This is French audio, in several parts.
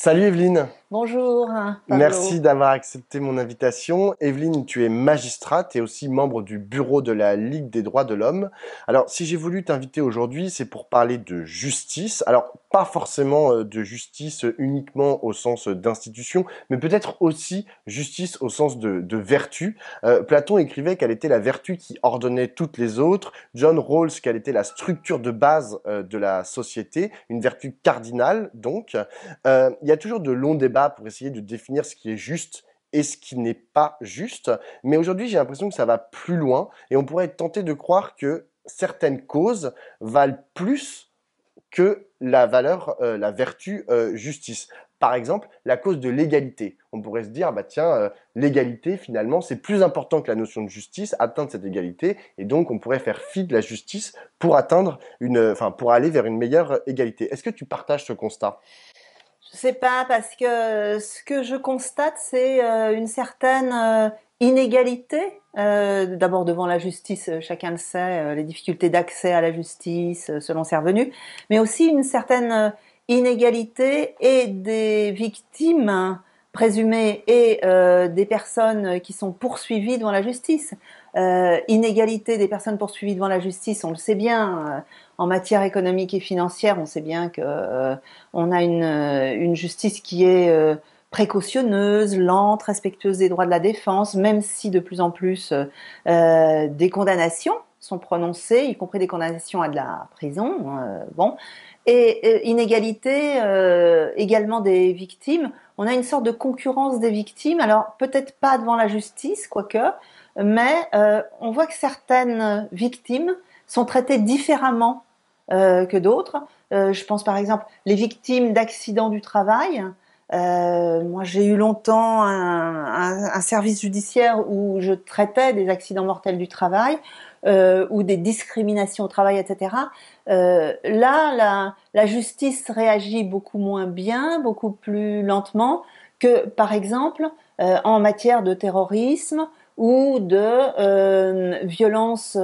Salut Evelyne, Bonjour, merci Pablo. d'avoir accepté mon invitation. Evelyne, tu es magistrate et aussi membre du bureau de la Ligue des droits de l'homme. Alors, si j'ai voulu t'inviter aujourd'hui, c'est pour parler de justice. Alors, pas forcément de justice uniquement au sens d'institution, mais peut-être aussi justice au sens de vertu. Platon écrivait quelle était la vertu qui ordonnait toutes les autres. John Rawls, quelle était la structure de base de la société, une vertu cardinale donc. Il y a toujours de longs débats pour essayer de définir ce qui est juste et ce qui n'est pas juste. Mais aujourd'hui, j'ai l'impression que ça va plus loin et on pourrait être tenté de croire que certaines causes valent plus que la valeur, la vertu justice. Par exemple, la cause de l'égalité. On pourrait se dire, bah tiens, l'égalité finalement, c'est plus important que la notion de justice, atteindre cette égalité, et donc on pourrait faire fi de la justice pour atteindre pour aller vers une meilleure égalité. Est-ce que tu partages ce constat? Je sais pas parce que ce que je constate, c'est une certaine inégalité. D'abord devant la justice, chacun le sait, les difficultés d'accès à la justice selon ses revenus, mais aussi une certaine inégalité et des victimes présumées et des personnes qui sont poursuivies devant la justice. Inégalité des personnes poursuivies devant la justice, on le sait bien, en matière économique et financière, on sait bien que on a une justice qui est précautionneuse, lente, respectueuse des droits de la défense, même si de plus en plus des condamnations sont prononcées, y compris des condamnations à de la prison. Bon. Et inégalité également des victimes. On a une sorte de concurrence des victimes, alors peut-être pas devant la justice, quoique, mais on voit que certaines victimes sont traitées différemment que d'autres. Je pense par exemple les victimes d'accidents du travail. Moi, j'ai eu longtemps un service judiciaire où je traitais des accidents mortels du travail ou des discriminations au travail, etc. Là, la justice réagit beaucoup moins bien, beaucoup plus lentement que, par exemple, en matière de terrorisme ou de violence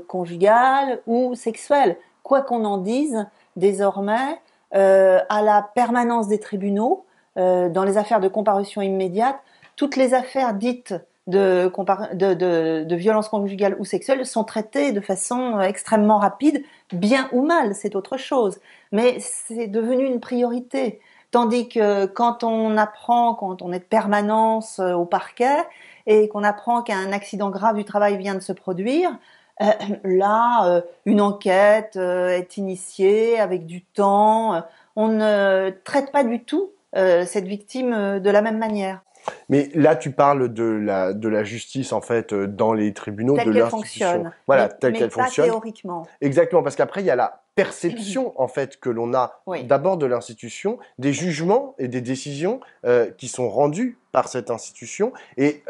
conjugale ou sexuelle. Quoi qu'on en dise, désormais, à la permanence des tribunaux, dans les affaires de comparution immédiate, toutes les affaires dites de violence conjugale ou sexuelle sont traitées de façon extrêmement rapide, bien ou mal, c'est autre chose. Mais c'est devenu une priorité. Tandis que quand on apprend, quand on est de permanence au parquet et qu'on apprend qu'un accident grave du travail vient de se produire, une enquête est initiée avec du temps. On ne traite pas du tout cette victime de la même manière, Mais là, tu parles de la justice, en fait, dans les tribunaux, de telle qu'elle l'institution. fonctionne, Voilà, telle mais qu'elle pas fonctionne. théoriquement. Exactement, parce qu'après, il y a la perception, en fait, que l'on a Oui. d'abord de l'institution, des jugements et des décisions qui sont rendus par cette institution. Et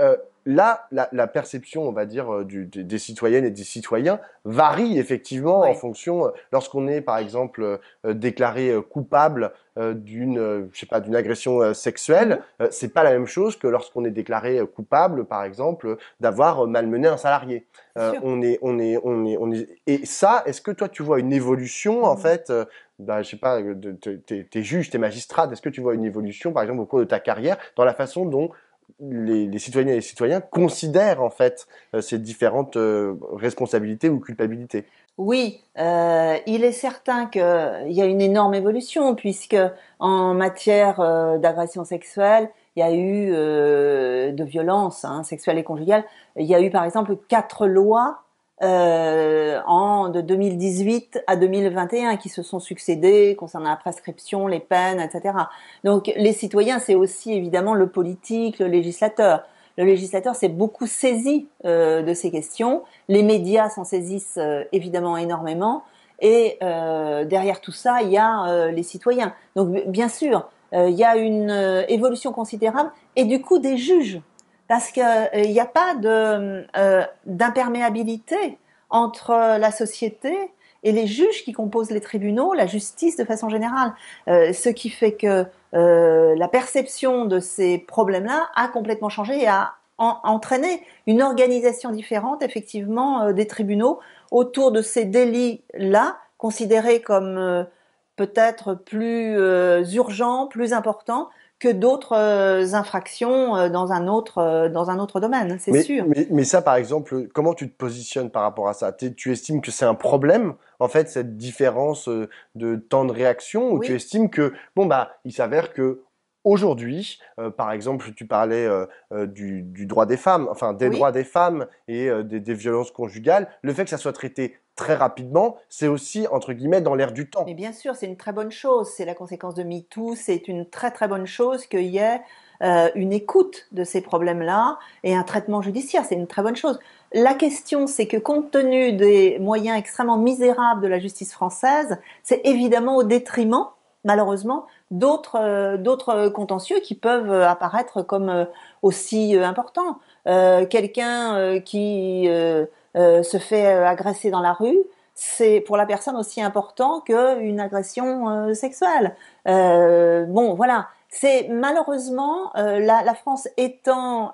là, la perception, on va dire, des citoyennes et des citoyens varie effectivement en Oui. fonction, lorsqu'on est, par exemple, déclaré coupable je sais pas, d'une agression sexuelle, Mhm. c'est pas la même chose que lorsqu'on est déclaré coupable, par exemple, d'avoir malmené un salarié. C'est sûr. Et ça, est-ce que toi tu vois une évolution en fait, je sais pas, t'es juge, t'es magistrate, est-ce que tu vois une évolution, par exemple, au cours de ta carrière, dans la façon dont les citoyennes et les citoyens considèrent en fait ces différentes responsabilités ou culpabilités? Oui, il est certain qu'il y a une énorme évolution puisque en matière d'agression sexuelle, il y a eu de violence sexuelle et conjugale. Il y a eu par exemple 4 lois de 2018 à 2021 qui se sont succédées concernant la prescription, les peines, etc. Donc les citoyens, c'est aussi évidemment le politique, le législateur. Le législateur s'est beaucoup saisi de ces questions. Les médias s'en saisissent évidemment énormément. Et derrière tout ça, il y a les citoyens. Donc bien sûr, il y a une évolution considérable et du coup des juges. Parce qu'il n'y a pas d'imperméabilité entre la société et les juges qui composent les tribunaux, la justice de façon générale. Ce qui fait que la perception de ces problèmes-là a complètement changé et a entraîné une organisation différente, effectivement, des tribunaux autour de ces délits-là, considérés comme peut-être plus urgent, plus important que d'autres infractions dans un autre domaine, c'est sûr. Mais ça, par exemple, comment tu te positionnes par rapport à ça? Tu estimes que c'est un problème, en fait, cette différence de temps de réaction, ou tu Oui, estimes que, bon, bah, il s'avère que aujourd'hui, par exemple, tu parlais du droit des femmes, enfin, des droits oui. des femmes et des violences conjugales, le fait que ça soit traité très rapidement, c'est aussi, entre guillemets, dans l'air du Mais temps. bien sûr, c'est une très bonne chose. C'est la conséquence de MeToo. C'est une très très bonne chose qu'il y ait une écoute de ces problèmes-là et un traitement judiciaire. C'est une très bonne chose. La question, c'est que compte tenu des moyens extrêmement misérables de la justice française, c'est évidemment au détriment, malheureusement, d'autres contentieux qui peuvent apparaître comme aussi importants. Quelqu'un qui se fait agresser dans la rue, c'est pour la personne aussi important qu'une agression sexuelle. Bon, voilà. C'est malheureusement la France étant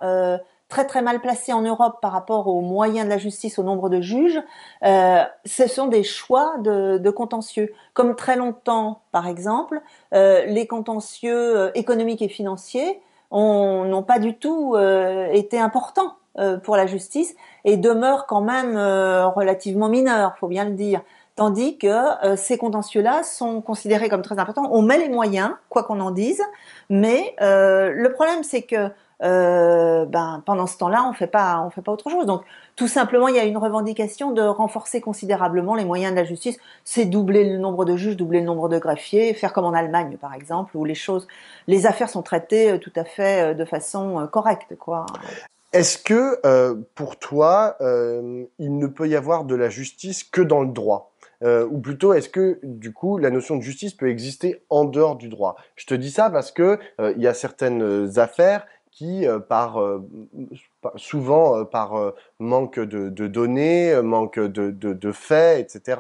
très très mal placée en Europe par rapport aux moyens de la justice, au nombre de juges. Ce sont des choix de contentieux. Comme très longtemps, par exemple, les contentieux économiques et financiers n'ont pas du tout été importants pour la justice et demeurent quand même relativement mineurs, faut bien le dire. Tandis que ces contentieux-là sont considérés comme très importants. On met les moyens, quoi qu'on en dise, mais le problème c'est que pendant ce temps-là, on fait pas autre chose. Donc tout simplement, il y a une revendication de renforcer considérablement les moyens de la justice. C'est doubler le nombre de juges, doubler le nombre de greffiers, faire comme en Allemagne par exemple, où les affaires sont traitées tout à fait de façon correcte, quoi. Est-ce que pour toi, il ne peut y avoir de la justice que dans le droit? Ou plutôt, est-ce que du coup, la notion de justice peut exister en dehors du droit? Je te dis ça parce que il y a certaines affaires qui, souvent par manque de données, manque de faits, etc.,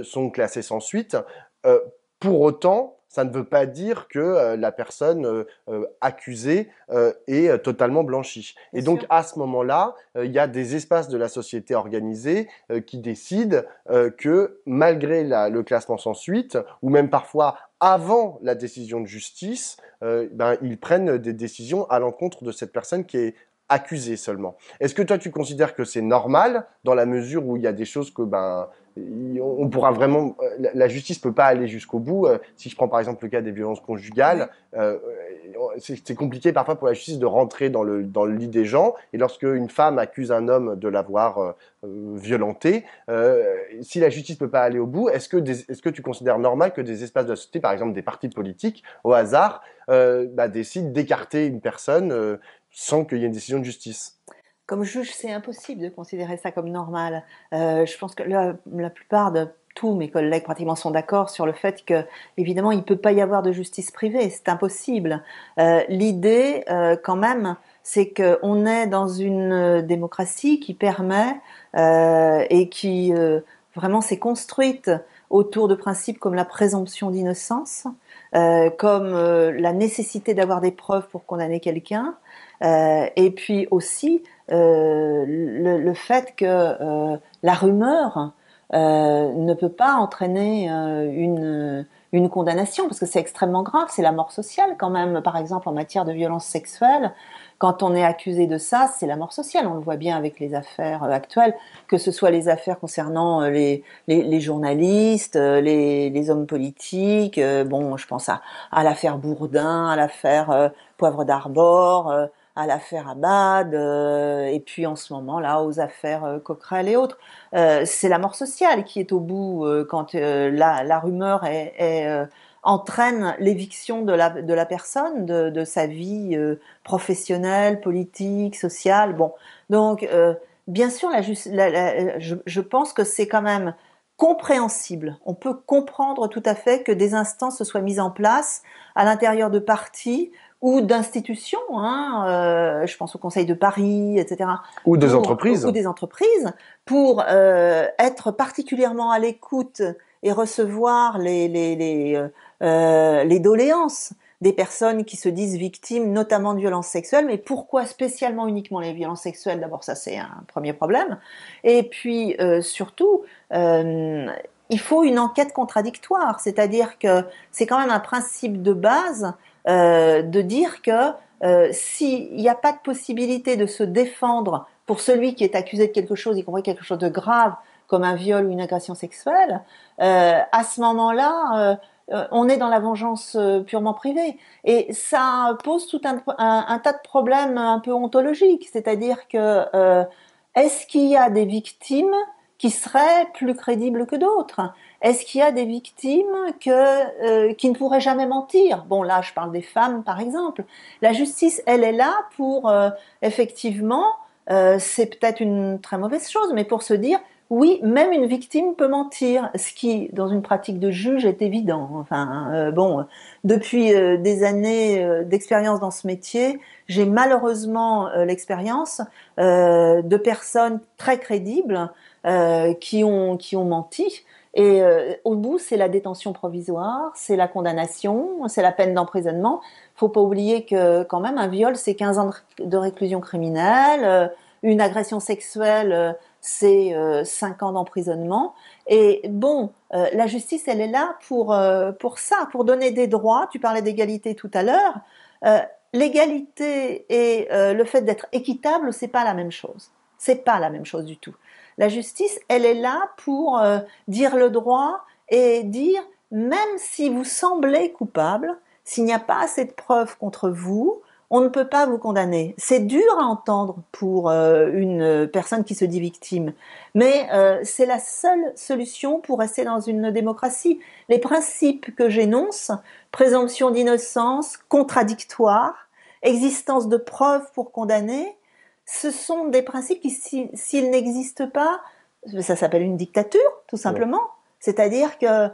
sont classées sans suite. Euh, pour autant, ça ne veut pas dire que la personne accusée est totalement blanchie. Bien Et donc, sûr. à ce moment-là, il y a des espaces de la société organisée qui décident que malgré le classement sans suite, ou même parfois avant la décision de justice, ils prennent des décisions à l'encontre de cette personne qui est accusée seulement. Est-ce que toi, tu considères que c'est normal dans la mesure où il y a des choses que on pourra vraiment, la justice peut pas aller jusqu'au bout. Si je prends par exemple le cas des violences conjugales, Oui. c'est compliqué parfois pour la justice de rentrer dans le lit des gens. Et lorsque une femme accuse un homme de l'avoir violenté, si la justice peut pas aller au bout, est-ce que tu considères normal que des espaces de la société, par exemple des partis politiques, au hasard, décident d'écarter une personne sans qu'il y ait une décision de justice? Comme juge, c'est impossible de considérer ça comme normal. Je pense que la plupart de tous mes collègues pratiquement sont d'accord sur le fait que, évidemment, il peut pas y avoir de justice privée, c'est impossible. L'idée, quand même, c'est qu'on est dans une démocratie qui permet et qui vraiment s'est construite autour de principes comme la présomption d'innocence, comme la nécessité d'avoir des preuves pour condamner quelqu'un, et puis aussi le fait que la rumeur ne peut pas entraîner une condamnation, parce que c'est extrêmement grave, c'est la mort sociale quand même. Par exemple, en matière de violence sexuelle, quand on est accusé de ça, c'est la mort sociale. On le voit bien avec les affaires actuelles, que ce soit les affaires concernant les journalistes, les hommes politiques. Bon, je pense à l'affaire Bourdin, à l'affaire Poivre d'Arvor, à l'affaire Abad, et puis en ce moment là aux affaires Coquerel et autres. C'est la mort sociale qui est au bout quand la rumeur entraîne l'éviction de la personne, de sa vie professionnelle, politique, sociale. Bon, donc bien sûr, je pense que c'est quand même compréhensible. On peut comprendre tout à fait que des instances se soient mises en place à l'intérieur de partis ou d'institutions, hein, je pense au Conseil de Paris, etc., Ou des entreprises? ou des entreprises, pour être particulièrement à l'écoute et recevoir les doléances des personnes qui se disent victimes notamment de violences sexuelles. Mais pourquoi spécialement uniquement les violences sexuelles? D'abord, ça c'est un premier problème. Et puis surtout, il faut une enquête contradictoire, c'est-à-dire que c'est quand même un principe de base de dire que s'il n'y a pas de possibilité de se défendre pour celui qui est accusé de quelque chose, y compris quelque chose de grave comme un viol ou une agression sexuelle, à ce moment-là, on est dans la vengeance purement privée. Et ça pose tout un tas de problèmes un peu ontologiques, c'est-à-dire que est-ce qu'il y a des victimes qui seraient plus crédibles que d'autres? Est-ce qu'il y a des victimes qui ne pourraient jamais mentir? Bon, là, je parle des femmes, par exemple. La justice, elle est là pour, effectivement, c'est peut-être une très mauvaise chose, mais pour se dire, oui, même une victime peut mentir, ce qui, dans une pratique de juge, est évident. Enfin, bon, depuis des années d'expérience dans ce métier, j'ai malheureusement l'expérience de personnes très crédibles qui ont menti. Et au bout, c'est la détention provisoire, c'est la condamnation, c'est la peine d'emprisonnement. Faut pas oublier que quand même un viol, c'est 15 ans de réclusion criminelle, une agression sexuelle, c'est 5 ans d'emprisonnement. Et bon, la justice, elle est là pour ça, pour donner des droits. Tu parlais d'égalité tout à l'heure. L'égalité et le fait d'être équitable, c'est pas la même chose. C'est pas la même chose du tout. La justice, elle est là pour dire le droit et dire, même si vous semblez coupable, s'il n'y a pas assez de preuves contre vous, on ne peut pas vous condamner. C'est dur à entendre pour une personne qui se dit victime, mais c'est la seule solution pour rester dans une démocratie. Les principes que j'énonce, présomption d'innocence, contradictoire, existence de preuves pour condamner, ce sont des principes qui, s'ils n'existent pas, ça s'appelle une dictature, tout simplement. C'est-à-dire que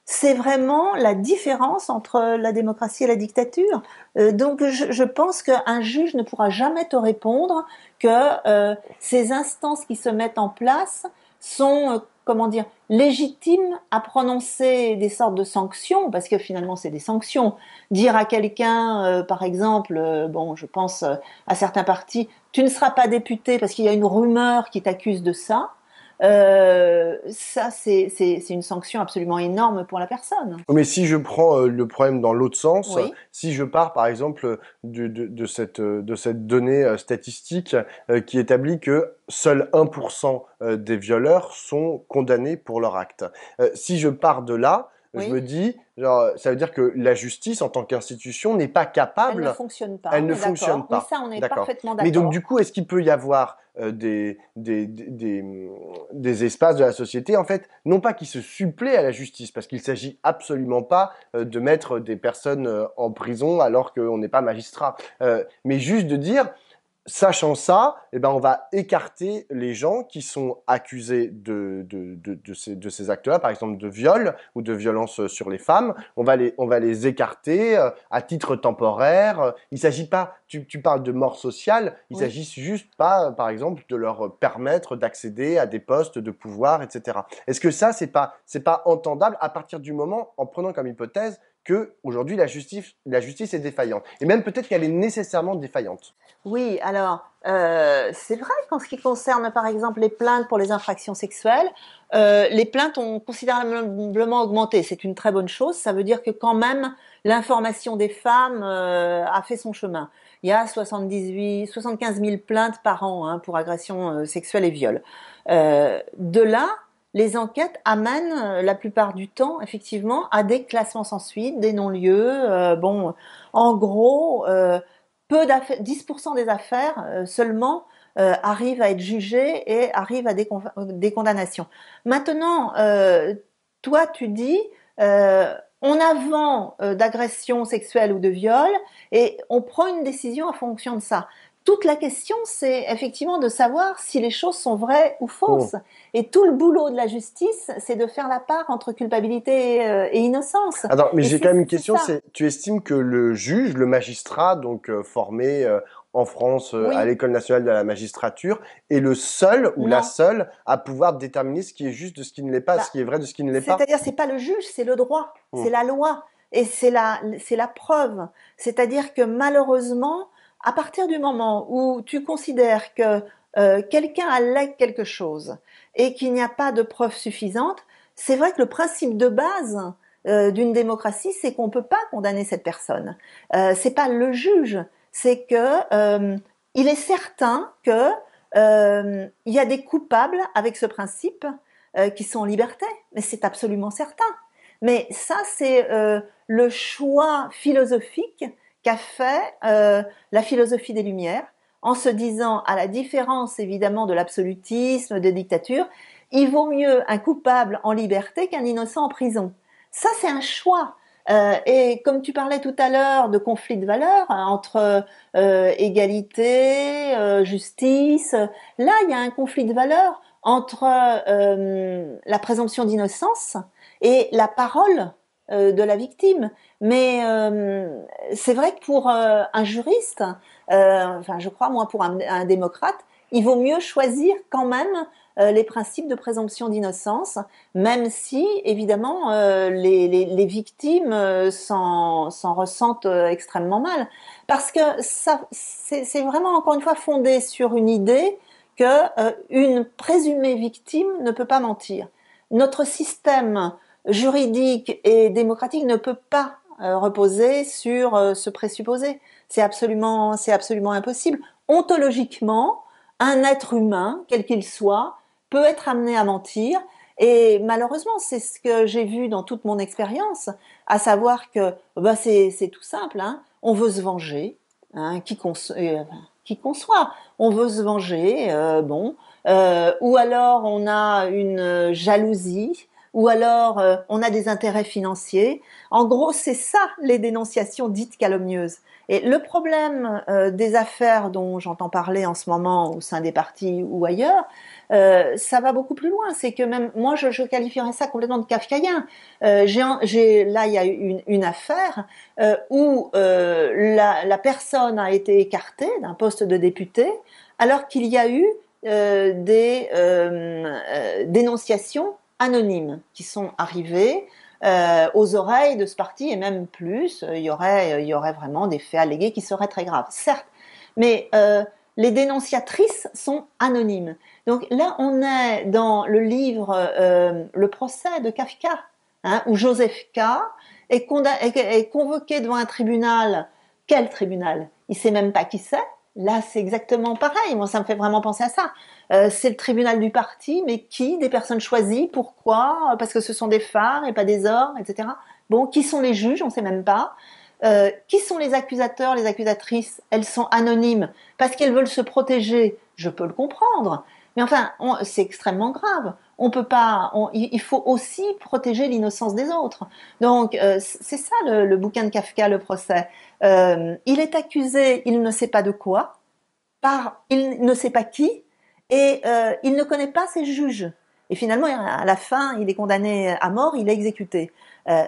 c'est vraiment la différence entre la démocratie et la dictature. Donc je pense qu'un juge ne pourra jamais te répondre que ces instances qui se mettent en place sont, comment dire, légitimes à prononcer des sortes de sanctions, parce que finalement c'est des sanctions. Dire à quelqu'un, par exemple, bon, je pense à certains partis, tu ne seras pas député parce qu'il y a une rumeur qui t'accuse de ça. Ça, c'est une sanction absolument énorme pour la personne. Mais si je prends le problème dans l'autre sens, Oui, si je pars par exemple de cette donnée statistique qui établit que seuls 1% des violeurs sont condamnés pour leur acte. Si je pars de là, je me oui. dis, genre, ça veut dire que la justice en tant qu'institution n'est pas Elle ne capable, fonctionne pas, elle on ne est fonctionne d'accord. Oui, pas. ça, on est D'accord. parfaitement Mais donc du d'accord. coup, est-ce qu'il peut y avoir des espaces de la société, en fait, non pas qui se suppléent à la justice, parce qu'il s'agit absolument pas de mettre des personnes en prison alors qu'on n'est pas magistrat, mais juste de dire, sachant ça, eh ben, on va écarter les gens qui sont accusés de ces actes-là, par exemple de viol ou de violence sur les femmes. On va les écarter à titre temporaire. Il s'agit pas, tu parles de mort sociale, il Oui. s'agit juste pas, par exemple, de leur permettre d'accéder à des postes de pouvoir, etc. Est-ce que ça, c'est pas entendable à partir du moment, en prenant comme hypothèse, que aujourd'hui la justice est défaillante, et même peut-être qu'elle est nécessairement défaillante. Oui, alors c'est vrai qu'en ce qui concerne par exemple les plaintes pour les infractions sexuelles, les plaintes ont considérablement augmenté. C'est une très bonne chose. Ça veut dire que quand même l'information des femmes a fait son chemin. Il y a 75 000 plaintes par an hein, pour agressions sexuelles et viols. De là, les enquêtes amènent la plupart du temps, effectivement, à des classements sans suite, des non-lieux. Bon, en gros, 10% des affaires seulement arrivent à être jugées et arrivent à des condamnations. Maintenant, toi, tu dis, on a vent d'agression sexuelle ou de viol et on prend une décision en fonction de ça. Toute la question, c'est effectivement de savoir si les choses sont vraies ou Oh. fausses. Et tout le boulot de la justice, c'est de faire la part entre culpabilité et innocence. Attends, mais Et j'ai quand même une c'est question, ça. c'est, tu estimes que le juge, le magistrat, donc formé en France à Oui, l'École nationale de la magistrature, est le seul ou la non. seule à pouvoir déterminer ce qui est juste de ce qui ne l'est pas, Bah, ce qui est vrai de ce qui ne l'est pas? c'est-à-dire, c'est pas le juge, c'est le droit, Hmm. c'est la loi et c'est la preuve. C'est-à-dire que malheureusement, à partir du moment où tu considères que quelqu'un allègue quelque chose et qu'il n'y a pas de preuve suffisante, c'est vrai que le principe de base d'une démocratie, c'est qu'on peut pas condamner cette personne. C'est pas le juge, c'est que il est certain que il y a des coupables avec ce principe qui sont en liberté, mais c'est absolument certain. Mais ça, c'est le choix philosophique qu'a fait la philosophie des Lumières, en se disant, à la différence évidemment de l'absolutisme, des dictatures, il vaut mieux un coupable en liberté qu'un innocent en prison. Ça, c'est un choix. Et comme tu parlais tout à l'heure de conflit de valeurs entre égalité, justice, là, il y a un conflit de valeurs entre la présomption d'innocence et la parole de la victime. Mais c'est vrai que pour un juriste, enfin je crois moi pour un démocrate, il vaut mieux choisir quand même les principes de présomption d'innocence, même si évidemment les victimes s'en ressentent extrêmement mal, parce que ça c'est vraiment encore une fois fondé sur une idée que une présumée victime ne peut pas mentir. Notre système juridique et démocratique ne peut pas reposer sur ce présupposé. C'est absolument impossible. Ontologiquement, un être humain, quel qu'il soit, peut être amené à mentir. Et malheureusement, c'est ce que j'ai vu dans toute mon expérience, à savoir que bah, c'est tout simple. Hein. On veut se venger, hein, qui qu'on soit. On veut se venger, bon. Ou alors on a une jalousie, ou alors on a des intérêts financiers. En gros, c'est ça les dénonciations dites calomnieuses. Et le problème des affaires dont j'entends parler en ce moment au sein des partis ou ailleurs, ça va beaucoup plus loin. C'est que même moi, je qualifierais ça complètement de kafkaïen. Là, il y a une affaire où la personne a été écartée d'un poste de député, alors qu'il y a eu des dénonciations anonymes qui sont arrivées aux oreilles de ce parti, et même plus, il y aurait vraiment des faits allégués qui seraient très graves, certes, mais les dénonciatrices sont anonymes. Donc là, on est dans le livre Le procès de Kafka, hein, où Joseph K. est convoqué devant un tribunal. Quel tribunal? Il sait même pas qui c'est. Là, c'est exactement pareil. Moi, ça me fait vraiment penser à ça. C'est le tribunal du parti, mais qui? Des personnes choisies. Pourquoi? Parce que ce sont des phares et pas des hommes, etc. Bon, qui sont les juges? On ne sait même pas. Qui sont les accusateurs, les accusatrices? Elles sont anonymes parce qu'elles veulent se protéger. Je peux le comprendre. Mais enfin, c'est extrêmement grave. On peut pas. Il faut aussi protéger l'innocence des autres. Donc, c'est ça le bouquin de Kafka, le procès. Il est accusé, il ne sait pas de quoi, par il ne sait pas qui, et il ne connaît pas ses juges. Et finalement, à la fin, il est condamné à mort, il est exécuté.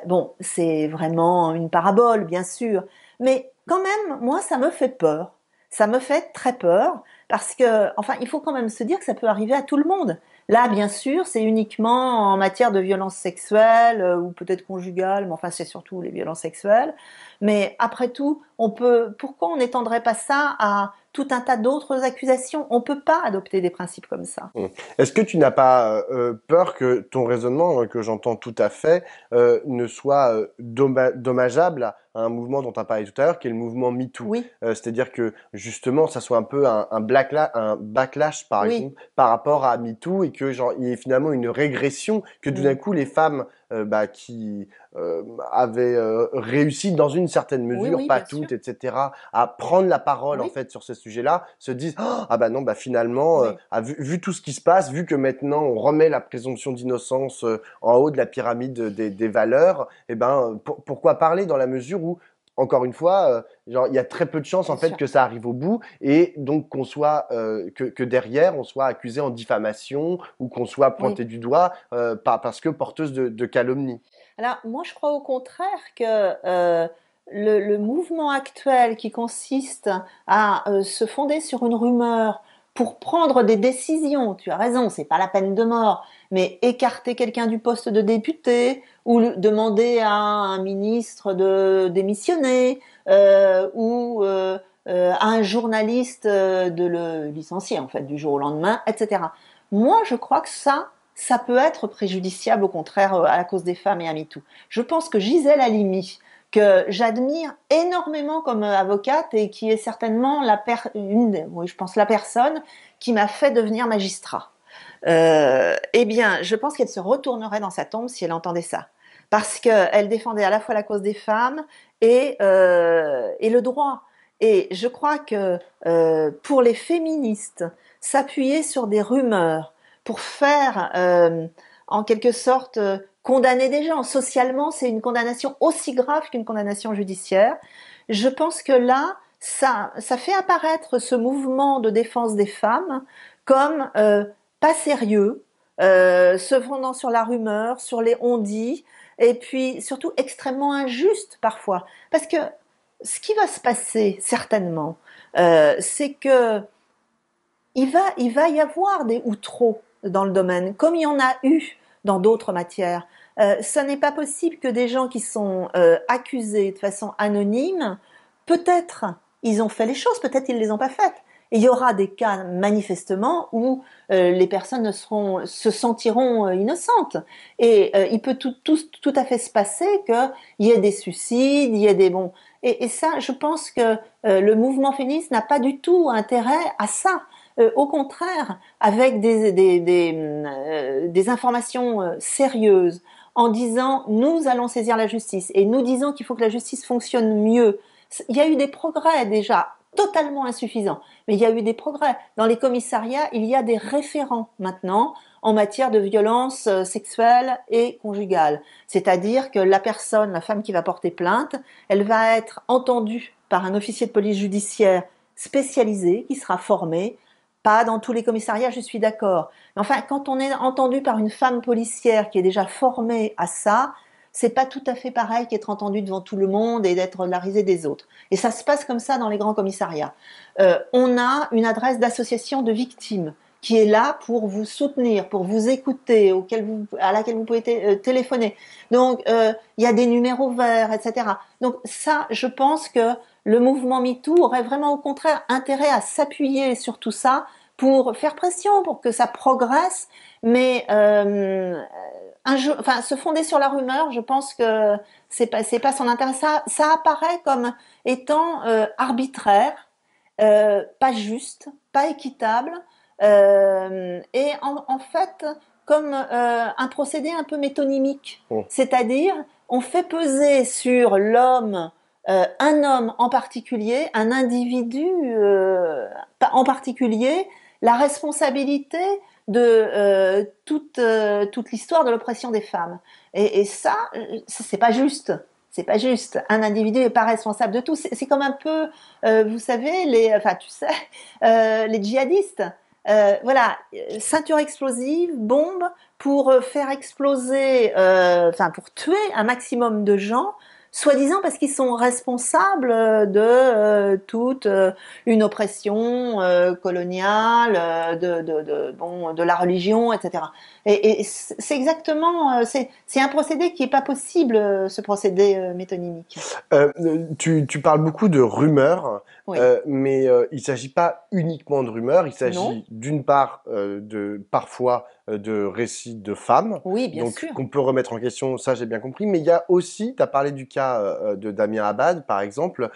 Bon, c'est vraiment une parabole, bien sûr, mais quand même, moi, ça me fait peur. Ça me fait très peur, parce que, enfin, il faut quand même se dire que ça peut arriver à tout le monde. Là, bien sûr, c'est uniquement en matière de violences sexuelles ou peut-être conjugales, mais enfin, c'est surtout les violences sexuelles. Mais après tout, pourquoi on n'étendrait pas ça à tout un tas d'autres accusations? On peut pas adopter des principes comme ça. Est-ce que tu n'as pas peur que ton raisonnement, que j'entends tout à fait, ne soit dommageable à un mouvement dont tu as parlé tout à l'heure, qui est le mouvement MeToo? Oui, C'est-à-dire que justement, ça soit un peu un backlash, par oui. exemple, par rapport à MeToo, et que genre il y ait finalement une régression, que tout d'un Mm. coup les femmes qui avaient réussi dans une certaine Oui, mesure, oui, pas bien sûr. toutes, etc., à prendre la parole en Oui, fait sur ce sujet-là, se disent ah bah non, bah finalement oui. vu tout ce qui se passe, vu que maintenant on remet la présomption d'innocence en haut de la pyramide des valeurs, eh ben pourquoi parler, dans la mesure où, encore une fois, genre il y a très peu de chances en Bien fait sûr. que ça arrive au bout, et donc qu'on soit que derrière on soit accusé en diffamation, ou qu'on soit Oui. pointé du doigt parce que porteuse de calomnie. Alors, moi, je crois au contraire que le mouvement actuel qui consiste à se fonder sur une rumeur pour prendre des décisions, tu as raison, c'est pas la peine de mort, mais écarter quelqu'un du poste de député, ou demander à un ministre de démissionner, ou à un journaliste de le licencier, en fait, du jour au lendemain, etc. Moi, je crois que ça, ça peut être préjudiciable au contraire à la cause des femmes et à MeToo. Je pense que Gisèle Halimi, que j'admire énormément comme avocate et qui est certainement je pense la personne qui m'a fait devenir magistrat. Eh bien, je pense qu'elle se retournerait dans sa tombe si elle entendait ça. Parce qu'elle défendait à la fois la cause des femmes et le droit. Et je crois que pour les féministes, s'appuyer sur des rumeurs pour faire, en quelque sorte, condamner des gens, socialement, c'est une condamnation aussi grave qu'une condamnation judiciaire. Je pense que là, ça fait apparaître ce mouvement de défense des femmes comme pas sérieux, se fondant sur la rumeur, sur les on-dit, et puis surtout extrêmement injuste parfois. Parce que ce qui va se passer certainement, c'est que il va y avoir des outreaux dans le domaine, comme il y en a eu dans d'autres matières. Ce n'est pas possible que des gens qui sont accusés de façon anonyme, peut-être ils ont fait les choses, peut-être ils ne les ont pas faites. Et il y aura des cas manifestement où les personnes se sentiront innocentes. Et il peut tout à fait se passer qu'il y ait des suicides, il y ait des bons. Et ça, je pense que le mouvement féministe n'a pas du tout intérêt à ça. Au contraire, avec des informations sérieuses, en disant nous allons saisir la justice et nous disons qu'il faut que la justice fonctionne mieux. Il y a eu des progrès déjà, totalement insuffisants, mais il y a eu des progrès. Dans les commissariats, il y a des référents maintenant en matière de violences sexuelles et conjugales. C'est-à-dire que la femme qui va porter plainte, elle va être entendue par un officier de police judiciaire spécialisé qui sera formé. Pas dans tous les commissariats, je suis d'accord. Mais enfin, quand on est entendu par une femme policière qui est déjà formée à ça, c'est pas tout à fait pareil qu'être entendu devant tout le monde et d'être la risée des autres. Et ça se passe comme ça dans les grands commissariats. On a une adresse d'association de victimes qui est là pour vous soutenir, pour vous écouter, à laquelle vous pouvez téléphoner. Donc, il y a des numéros verts, etc. Donc ça, je pense que le mouvement MeToo aurait vraiment au contraire intérêt à s'appuyer sur tout ça pour faire pression, pour que ça progresse, mais se fonder sur la rumeur, je pense que c'est pas son intérêt. Ça apparaît comme étant arbitraire, pas juste, pas équitable, et en fait comme un procédé un peu métonymique. C'est-à-dire, on fait peser sur l'homme, un homme en particulier, un individu en particulier, la responsabilité de toute l'histoire de l'oppression des femmes. Et ça, c'est pas juste. C'est pas juste. Un individu n'est pas responsable de tout. C'est comme un peu, vous savez, les djihadistes. Voilà, ceinture explosive, bombe, pour faire exploser, pour tuer un maximum de gens, soi-disant parce qu'ils sont responsables de toute une oppression coloniale, de la religion, etc. Et c'est exactement, c'est un procédé qui est pas possible, ce procédé métonymique. Tu parles beaucoup de rumeurs, Oui. mais il s'agit pas uniquement de rumeurs, il s'agit d'une part parfois de récits de femmes, oui, bien donc sûr. qu'on peut remettre en question, ça j'ai bien compris, mais il y a aussi, tu as parlé du cas de Damien Abad par exemple,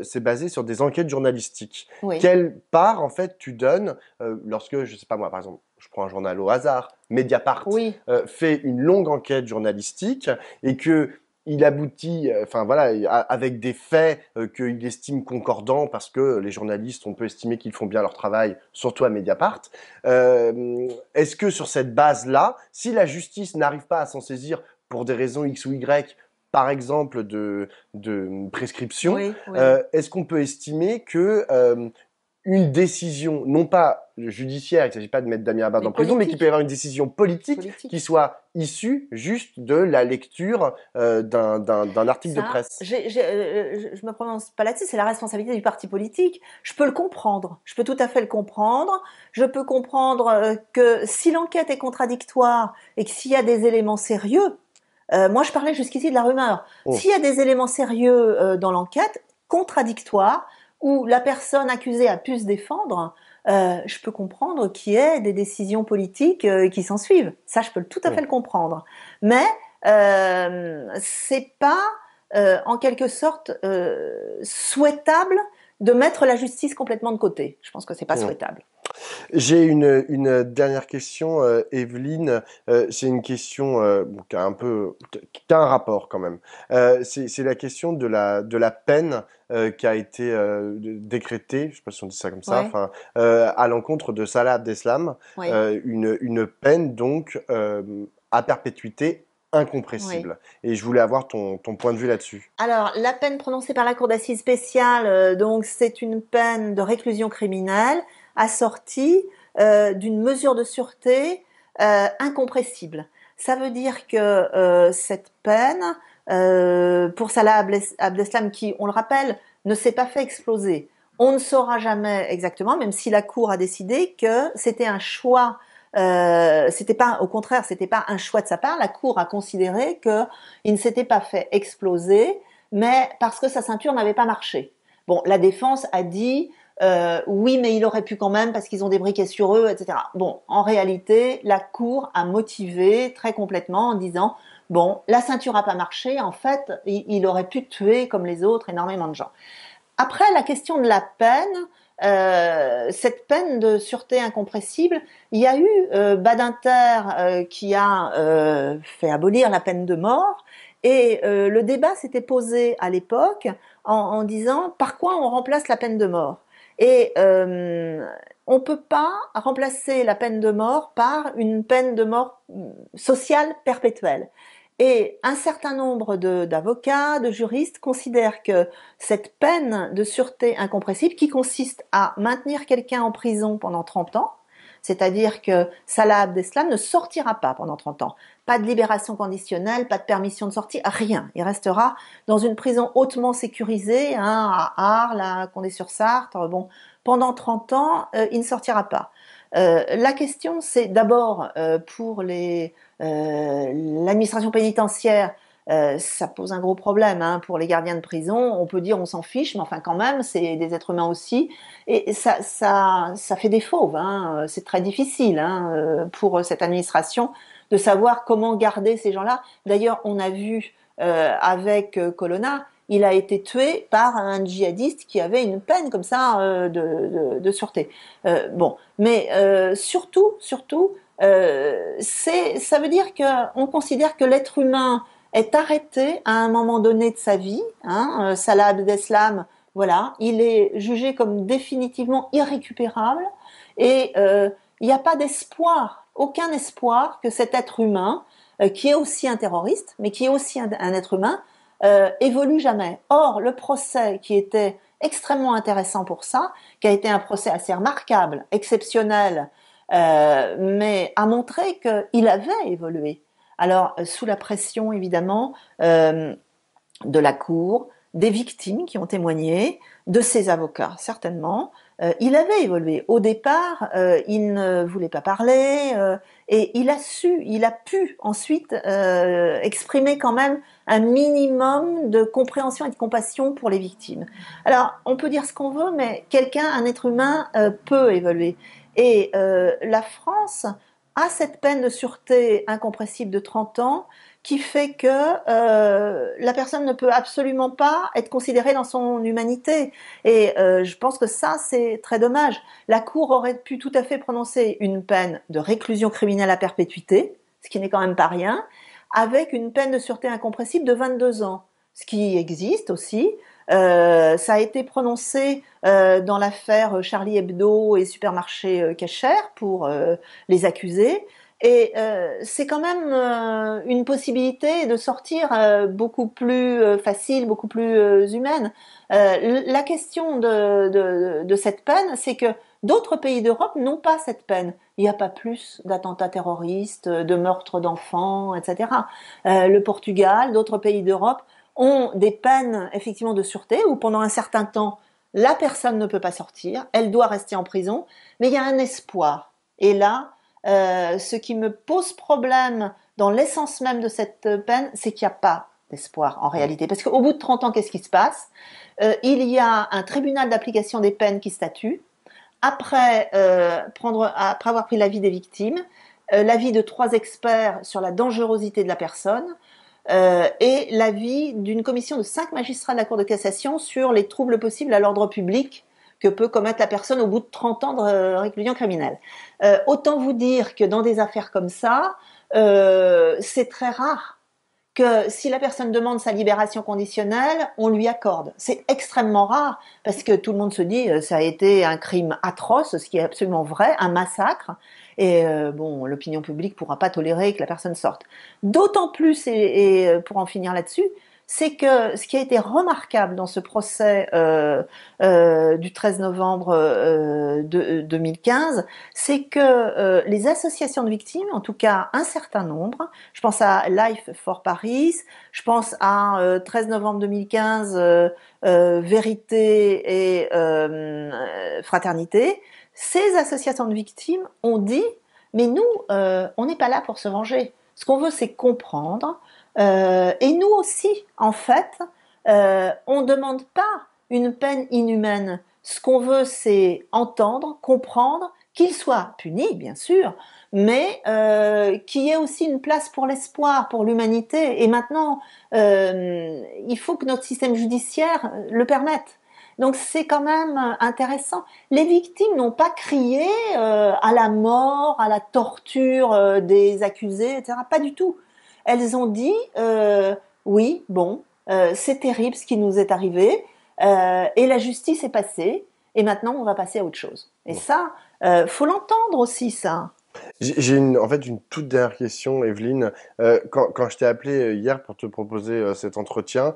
c'est basé sur des enquêtes journalistiques. Oui. Quelle part en fait tu donnes lorsque, je sais pas moi par exemple, je prends un journal au hasard, Mediapart, oui. fait une longue enquête journalistique et que il aboutit, avec des faits qu'il estime concordants parce que les journalistes, on peut estimer qu'ils font bien leur travail, surtout à Mediapart. Est-ce que sur cette base-là, si la justice n'arrive pas à s'en saisir pour des raisons X ou Y, par exemple de prescription, oui. est-ce qu'on peut estimer que une décision, non pas judiciaire, il ne s'agit pas de mettre Damien Abad en prison, mais qu'il peut y avoir une décision politique qui soit issue juste de la lecture d'un article de presse. Je me prononce pas là-dessus, c'est la responsabilité du parti politique. Je peux le comprendre, je peux tout à fait le comprendre. Je peux comprendre que si l'enquête est contradictoire et que s'il y a des éléments sérieux, moi je parlais jusqu'ici de la rumeur, s'il y a des éléments sérieux dans l'enquête, contradictoires, où la personne accusée a pu se défendre, je peux comprendre qu'il y ait des décisions politiques qui s'en suivent. Ça, je peux tout à fait le comprendre. Mais c'est pas en quelque sorte souhaitable de mettre la justice complètement de côté. Je pense que c'est pas Mmh. souhaitable. J'ai une dernière question, Evelyne. C'est une question bon, qui a un peu, qui a un rapport quand même. C'est la question de la peine qui a été décrétée, je sais pas si on dit ça comme ça, Ouais, enfin, à l'encontre de Salah Abdeslam, oui, une peine donc à perpétuité oui. incompressible. Et je voulais avoir ton point de vue là-dessus. Alors, la peine prononcée par la Cour d'assises spéciale, donc c'est une peine de réclusion criminelle assortie d'une mesure de sûreté incompressible. Ça veut dire que cette peine, pour Salah Abdeslam, qui, on le rappelle, ne s'est pas fait exploser, on ne saura jamais exactement, même si la Cour a décidé que c'était un choix. C'était pas, au contraire, c'était pas un choix de sa part. La Cour a considéré que il ne s'était pas fait exploser, mais parce que sa ceinture n'avait pas marché. Bon, la défense a dit oui, mais il aurait pu quand même parce qu'ils ont des briquets sur eux, etc. Bon, en réalité, la Cour a motivé très complètement en disant bon, la ceinture n'a pas marché, en fait, il aurait pu tuer comme les autres énormément de gens. Après, la question de la peine, cette peine de sûreté incompressible, il y a eu Badinter qui a fait abolir la peine de mort, et le débat s'était posé à l'époque en disant par quoi on remplace la peine de mort. Et on ne peut pas remplacer la peine de mort par une peine de mort sociale perpétuelle. Et un certain nombre d'avocats, de juristes considèrent que cette peine de sûreté incompressible qui consiste à maintenir quelqu'un en prison pendant 30 ans, c'est-à-dire que Salah Abdeslam ne sortira pas pendant 30 ans. Pas de libération conditionnelle, pas de permission de sortie, rien. Il restera dans une prison hautement sécurisée, hein, à Arles, à Condé-sur-Sarthe. Bon, pendant 30 ans, il ne sortira pas. La question, c'est d'abord pour l'administration pénitentiaire, ça pose un gros problème hein, pour les gardiens de prison. On peut dire on s'en fiche, mais enfin quand même, c'est des êtres humains aussi. Et ça fait des fauves. Hein. C'est très difficile hein, pour cette administration de savoir comment garder ces gens-là. D'ailleurs, on a vu avec Colonna, il a été tué par un djihadiste qui avait une peine comme ça de sûreté. Bon, mais surtout, ça veut dire qu'on considère que l'être humain est arrêté à un moment donné de sa vie. Hein, Salah Abdeslam, voilà, il est jugé comme définitivement irrécupérable et il n'y a pas d'espoir, aucun espoir que cet être humain, qui est aussi un terroriste, mais qui est aussi un être humain, évolue jamais. Or, le procès qui était extrêmement intéressant pour ça, qui a été un procès assez remarquable, exceptionnel, mais a montré qu'il avait évolué. Alors, sous la pression, évidemment, de la Cour, des victimes qui ont témoigné, de ses avocats, certainement, il avait évolué. Au départ, il ne voulait pas parler, et il a pu ensuite exprimer quand même un minimum de compréhension et de compassion pour les victimes. Alors, on peut dire ce qu'on veut, mais quelqu'un, un être humain, peut évoluer. Et la France a cette peine de sûreté incompressible de 30 ans qui fait que la personne ne peut absolument pas être considérée dans son humanité. Et je pense que ça, c'est très dommage. La Cour aurait pu tout à fait prononcer une peine de réclusion criminelle à perpétuité, ce qui n'est quand même pas rien, avec une peine de sûreté incompressible de 22 ans, ce qui existe aussi. Ça a été prononcé dans l'affaire Charlie Hebdo et Supermarché Cacher pour les accusés. Et c'est quand même une possibilité de sortir beaucoup plus facile, beaucoup plus humaine. La question de cette peine, c'est que d'autres pays d'Europe n'ont pas cette peine. Il n'y a pas plus d'attentats terroristes, de meurtres d'enfants, etc. Le Portugal, d'autres pays d'Europe ont des peines effectivement de sûreté où pendant un certain temps, la personne ne peut pas sortir, elle doit rester en prison, mais il y a un espoir. Et là, ce qui me pose problème dans l'essence même de cette peine, c'est qu'il n'y a pas d'espoir en réalité. Parce qu'au bout de 30 ans, qu'est-ce qui se passe Il y a un tribunal d'application des peines qui statue, après avoir pris l'avis des victimes, l'avis de 3 experts sur la dangerosité de la personne, et l'avis d'une commission de 5 magistrats de la Cour de cassation sur les troubles possibles à l'ordre public que peut commettre la personne au bout de 30 ans de réclusion criminelle. Autant vous dire que dans des affaires comme ça, c'est très rare que si la personne demande sa libération conditionnelle, on lui accorde. C'est extrêmement rare parce que tout le monde se dit ça a été un crime atroce, ce qui est absolument vrai, un massacre. Et bon, l'opinion publique pourra pas tolérer que la personne sorte. D'autant plus, et pour en finir là-dessus, c'est que ce qui a été remarquable dans ce procès du 13 novembre 2015, c'est que les associations de victimes, en tout cas un certain nombre, je pense à Life for Paris, je pense à 13 novembre 2015, Vérité et Fraternité, ces associations de victimes ont dit mais nous, on n'est pas là pour se venger. Ce qu'on veut, c'est comprendre. Et nous aussi, en fait, on ne demande pas une peine inhumaine. Ce qu'on veut, c'est entendre, comprendre, qu'il soit puni, bien sûr, mais qu'il y ait aussi une place pour l'espoir, pour l'humanité. Et maintenant, il faut que notre système judiciaire le permette. Donc c'est quand même intéressant. Les victimes n'ont pas crié à la mort, à la torture des accusés, etc. Pas du tout. Elles ont dit oui, bon, c'est terrible ce qui nous est arrivé, et la justice est passée, et maintenant on va passer à autre chose. Et ça, faut l'entendre aussi, ça. J'ai en fait une toute dernière question, Evelyne. Quand je t'ai appelé hier pour te proposer cet entretien,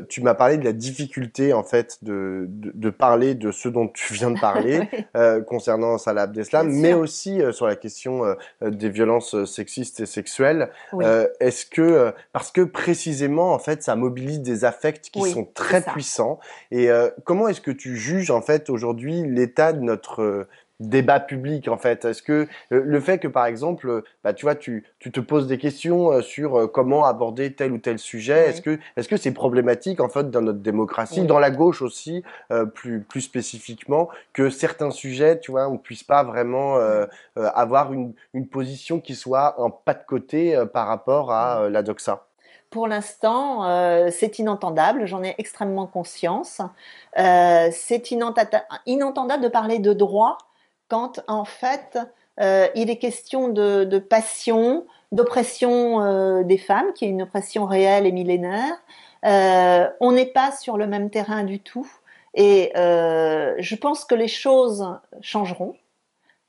tu m'as parlé de la difficulté en fait de parler de ce dont tu viens de parler Oui, concernant Salah Abdeslam, bien mais sûr. aussi sur la question des violences sexistes et sexuelles. Oui, Est-ce que parce que précisément en fait ça mobilise des affects qui oui, sont c'est très ça. puissants. Et comment est-ce que tu juges en fait aujourd'hui l'état de notre débat public en fait? Est-ce que le fait que par exemple, bah, tu vois, tu te poses des questions sur comment aborder tel ou tel sujet, Oui, est-ce que c'est problématique en fait dans notre démocratie, oui. dans la gauche aussi, plus spécifiquement, que certains sujets, tu vois, on puisse pas vraiment Ouais. avoir une position qui soit un pas de côté par rapport Mm. à la doxa? Pour l'instant, c'est inentendable, j'en ai extrêmement conscience. C'est inentendable de parler de droit quand, en fait, il est question de passion, d'oppression des femmes, qui est une oppression réelle et millénaire. On n'est pas sur le même terrain du tout. Et je pense que les choses changeront.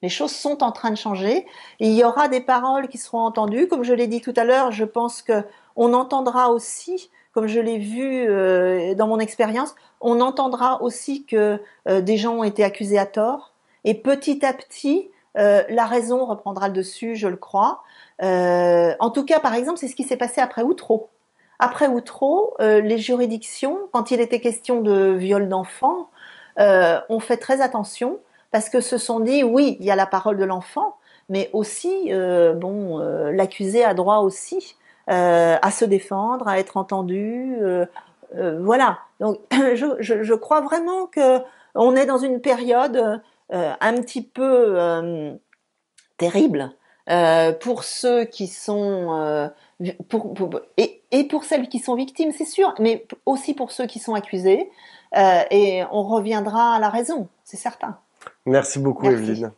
Les choses sont en train de changer. Il y aura des paroles qui seront entendues. Comme je l'ai dit tout à l'heure, je pense que on entendra aussi, comme je l'ai vu dans mon expérience, on entendra aussi que des gens ont été accusés à tort. Et petit à petit, la raison reprendra le dessus, je le crois. En tout cas, par exemple, c'est ce qui s'est passé après Outreau. Après Outreau, les juridictions, quand il était question de viol d'enfants, ont fait très attention parce que se sont dit oui, il y a la parole de l'enfant, mais aussi bon, l'accusé a droit aussi à se défendre, à être entendu, voilà. Donc je crois vraiment que on est dans une période un petit peu terrible pour ceux qui sont et pour celles qui sont victimes, c'est sûr, mais aussi pour ceux qui sont accusés. Et on reviendra à la raison, c'est certain. Merci beaucoup, Merci. Evelyne.